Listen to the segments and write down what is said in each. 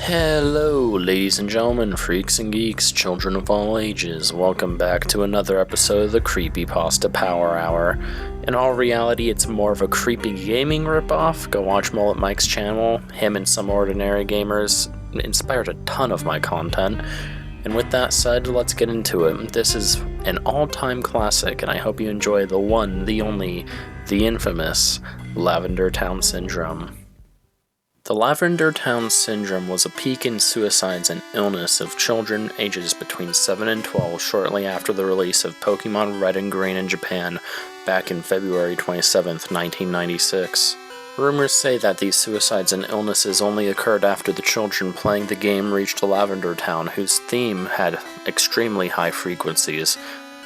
Hello, ladies and gentlemen, freaks and geeks, children of all ages. Welcome back to another episode of the Creepypasta Power Hour. In all reality, it's more of a creepy gaming ripoff. Go watch Mullet Mike's channel. Him and some ordinary gamers inspired a ton of my content. And with that said, let's get into it. This is an all-time classic, and I hope you enjoy the one, the only, the infamous Lavender Town Syndrome. The Lavender Town Syndrome was a peak in suicides and illness of children ages between 7 and 12 shortly after the release of Pokemon Red and Green in Japan back in February 27, 1996. Rumors say that these suicides and illnesses only occurred after the children playing the game reached Lavender Town, whose theme had extremely high frequencies.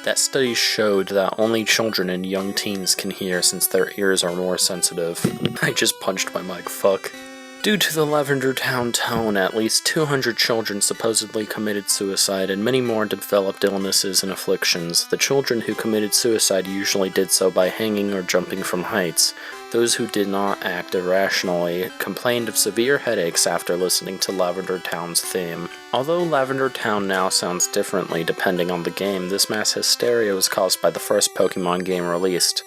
That studies showed that only children and young teens can hear since their ears are more sensitive. I just punched my mic, fuck. Due to the Lavender Town tone, at least 200 children supposedly committed suicide, and many more developed illnesses and afflictions. The children who committed suicide usually did so by hanging or jumping from heights. Those who did not act irrationally complained of severe headaches after listening to Lavender Town's theme. Although Lavender Town now sounds differently depending on the game, this mass hysteria was caused by the first Pokemon game released.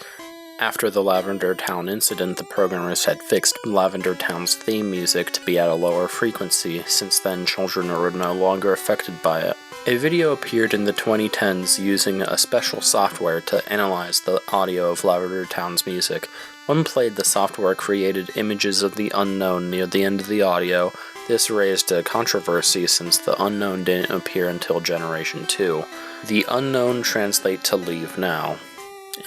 After the Lavender Town incident, the programmers had fixed Lavender Town's theme music to be at a lower frequency. Since then, children were no longer affected by it. A video appeared in the 2010s using a special software to analyze the audio of Lavender Town's music. When played, the software created images of the unknown near the end of the audio. This raised a controversy since the unknown didn't appear until Generation 2. The unknown translate to leave now.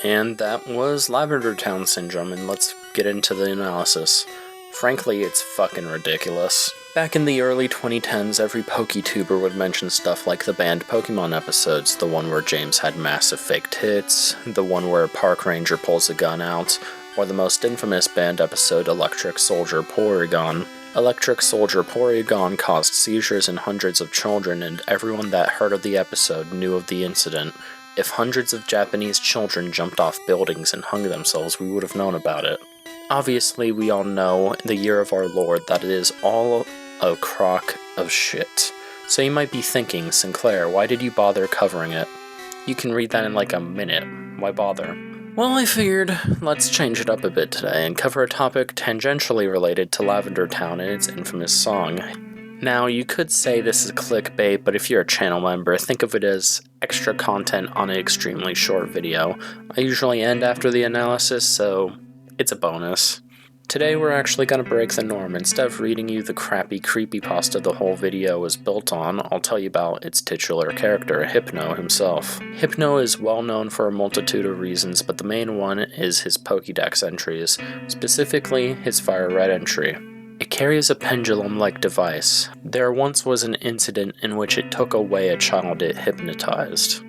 And that was Lavender Town Syndrome, and let's get into the analysis. Frankly, it's fucking ridiculous. Back in the early 2010s, every PokeTuber would mention stuff like the banned Pokemon episodes, the one where James had massive fake tits, the one where Park Ranger pulls a gun out, or the most infamous banned episode, Electric Soldier Porygon. Electric Soldier Porygon caused seizures in hundreds of children, and everyone that heard of the episode knew of the incident. If hundreds of Japanese children jumped off buildings and hung themselves, we would have known about it. Obviously, we all know, in the year of our Lord, that it is all a crock of shit. So you might be thinking, Sinclair, why did you bother covering it? You can read that in like a minute. Why bother? Well, I figured, let's change it up a bit today and cover a topic tangentially related to Lavender Town and its infamous song. Now, you could say this is clickbait, but if you're a channel member, think of it as extra content on an extremely short video. I usually end after the analysis, so it's a bonus. Today we're actually going to break the norm. Instead of reading you the crappy creepypasta the whole video is built on, I'll tell you about its titular character, Hypno himself. Hypno is well known for a multitude of reasons, but the main one is his Pokédex entries, specifically his Fire Red entry. It carries a pendulum-like device. There once was an incident in which it took away a child it hypnotized.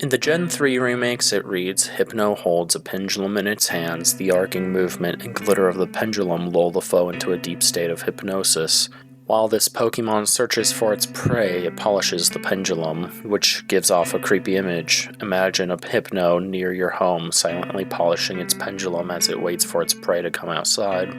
In the Gen 3 remakes it reads, Hypno holds a pendulum in its hands, the arcing movement and glitter of the pendulum lull the foe into a deep state of hypnosis. While this Pokemon searches for its prey, it polishes the pendulum, which gives off a creepy image. Imagine a Hypno near your home, silently polishing its pendulum as it waits for its prey to come outside.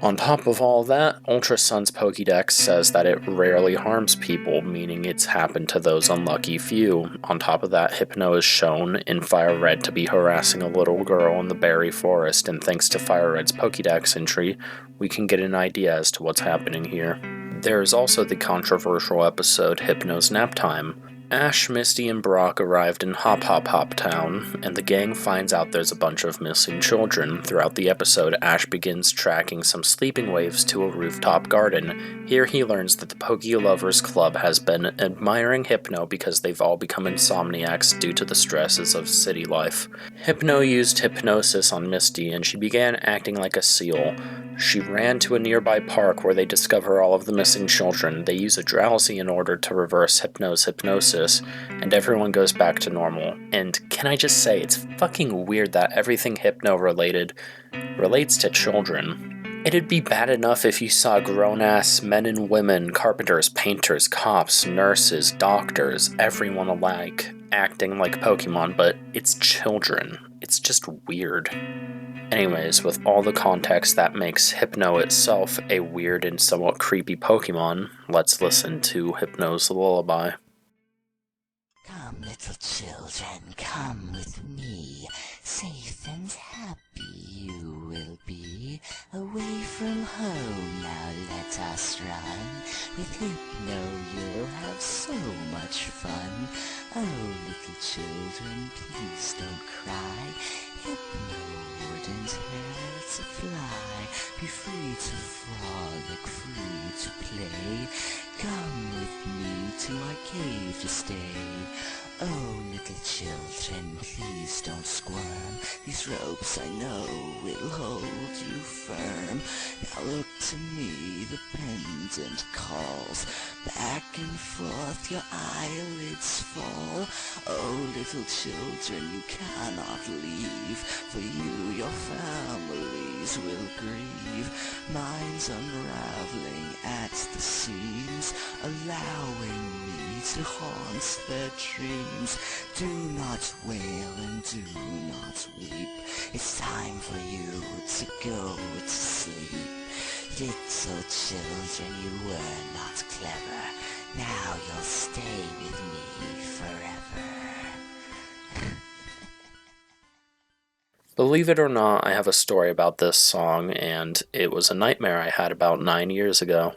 On top of all that, Ultra Sun's Pokédex says that it rarely harms people, meaning it's happened to those unlucky few. On top of that, Hypno is shown in Fire Red to be harassing a little girl in the berry forest, and thanks to Fire Red's Pokédex entry, we can get an idea as to what's happening here. There is also the controversial episode Hypno's Nap Time. Ash, Misty, and Brock arrived in Hop Hop Hop Town, and the gang finds out there's a bunch of missing children. Throughout the episode, Ash begins tracking some sleeping waves to a rooftop garden. Here he learns that the Poke Lovers Club has been admiring Hypno because they've all become insomniacs due to the stresses of city life. Hypno used hypnosis on Misty, and she began acting like a seal. She ran to a nearby park where they discover all of the missing children. They use a drowsy in order to reverse Hypno's hypnosis, and everyone goes back to normal. And can I just say, it's fucking weird that everything Hypno-related relates to children. It'd be bad enough if you saw grown-ass men and women, carpenters, painters, cops, nurses, doctors, everyone alike, acting like Pokemon, but it's children. It's just weird. Anyways, with all the context that makes Hypno itself a weird and somewhat creepy Pokemon, let's listen to Hypno's Lullaby. Come, little children, come with me. Safe and happy you will be. Away from home, now let us run. With Hypno you'll have so much fun. Oh, little children, please don't cry. Hypno wouldn't hurt to fly. Be free to frolic, free to play. Come with me to my cave to stay. Oh, little children, please don't squirm. These ropes I know will hold you firm. Now look to me, the pendant calls. Back and forth your eyelids fall. Oh, little children, you cannot leave. For you, your families will grieve. Mine's unraveling at the seams, allowing me to haunt their dreams. Do not wail and do not weep. It's time for you to go to sleep. Little children, you were not clever. Now you'll stay with me forever. Believe it or not, I have a story about this song, and it was a nightmare I had about 9 years ago.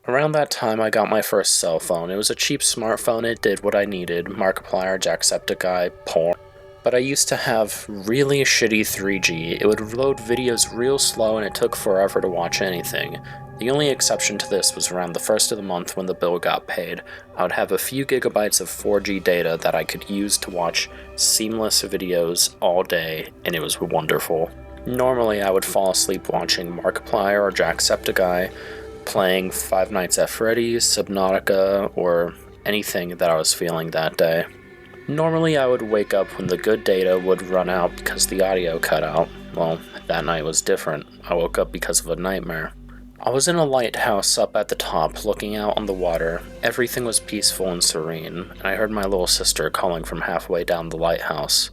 Around that time, I got my first cell phone. It was a cheap smartphone. It did what I needed: Markiplier, Jacksepticeye, porn. But I used to have really shitty 3G. It would load videos real slow and it took forever to watch anything. The only exception to this was around the first of the month when the bill got paid. I would have a few gigabytes of 4G data that I could use to watch seamless videos all day, and it was wonderful. Normally, I would fall asleep watching Markiplier or Jacksepticeye, playing Five Nights at Freddy's, Subnautica, or anything that I was feeling that day. Normally I would wake up when the good data would run out because the audio cut out. Well, that night was different. I woke up because of a nightmare. I was in a lighthouse up at the top, looking out on the water. Everything was peaceful and serene, and I heard my little sister calling from halfway down the lighthouse.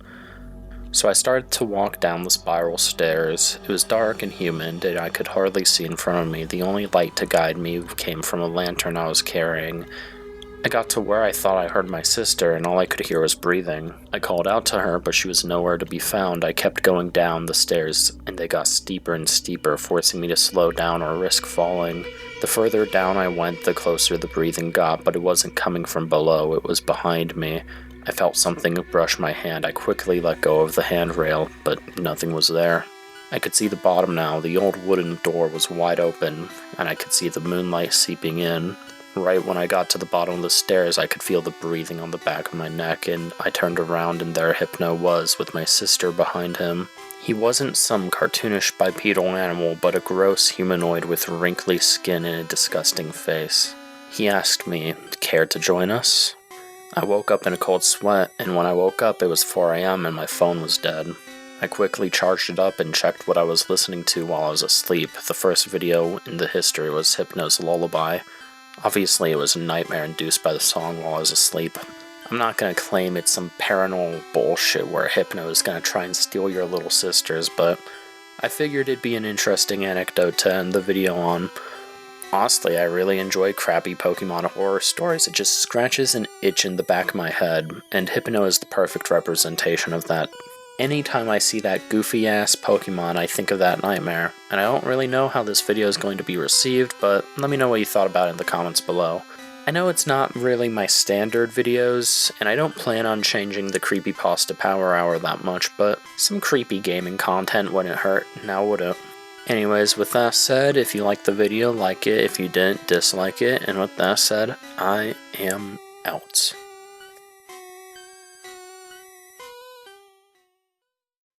So I started to walk down the spiral stairs. It was dark and humid, and I could hardly see in front of me. The only light to guide me came from a lantern I was carrying. I got to where I thought I heard my sister, and all I could hear was breathing. I called out to her, but she was nowhere to be found. I kept going down the stairs, and they got steeper and steeper, forcing me to slow down or risk falling. The further down I went, the closer the breathing got, but it wasn't coming from below, it was behind me. I felt something brush my hand. I quickly let go of the handrail, but nothing was there. I could see the bottom now. The old wooden door was wide open, and I could see the moonlight seeping in. Right when I got to the bottom of the stairs, I could feel the breathing on the back of my neck, and I turned around and there Hypno was, with my sister behind him. He wasn't some cartoonish bipedal animal, but a gross humanoid with wrinkly skin and a disgusting face. He asked me, "Care to join us?" I woke up in a cold sweat, and when I woke up it was 4 a.m. and my phone was dead. I quickly charged it up and checked what I was listening to while I was asleep. The first video in the history was Hypno's Lullaby. Obviously, it was a nightmare induced by the song while I was asleep. I'm not going to claim it's some paranormal bullshit where Hypno is going to try and steal your little sisters, but I figured it'd be an interesting anecdote to end the video on. Honestly, I really enjoy crappy Pokemon horror stories. It just scratches an itch in the back of my head, and Hypno is the perfect representation of that. Anytime I see that goofy-ass Pokemon, I think of that nightmare, and I don't really know how this video is going to be received, but let me know what you thought about it in the comments below. I know it's not really my standard videos, and I don't plan on changing the creepypasta power hour that much, but some creepy gaming content wouldn't hurt, now would it? Anyways, with that said, if you liked the video, like it. If you didn't, dislike it, and with that said, I am out.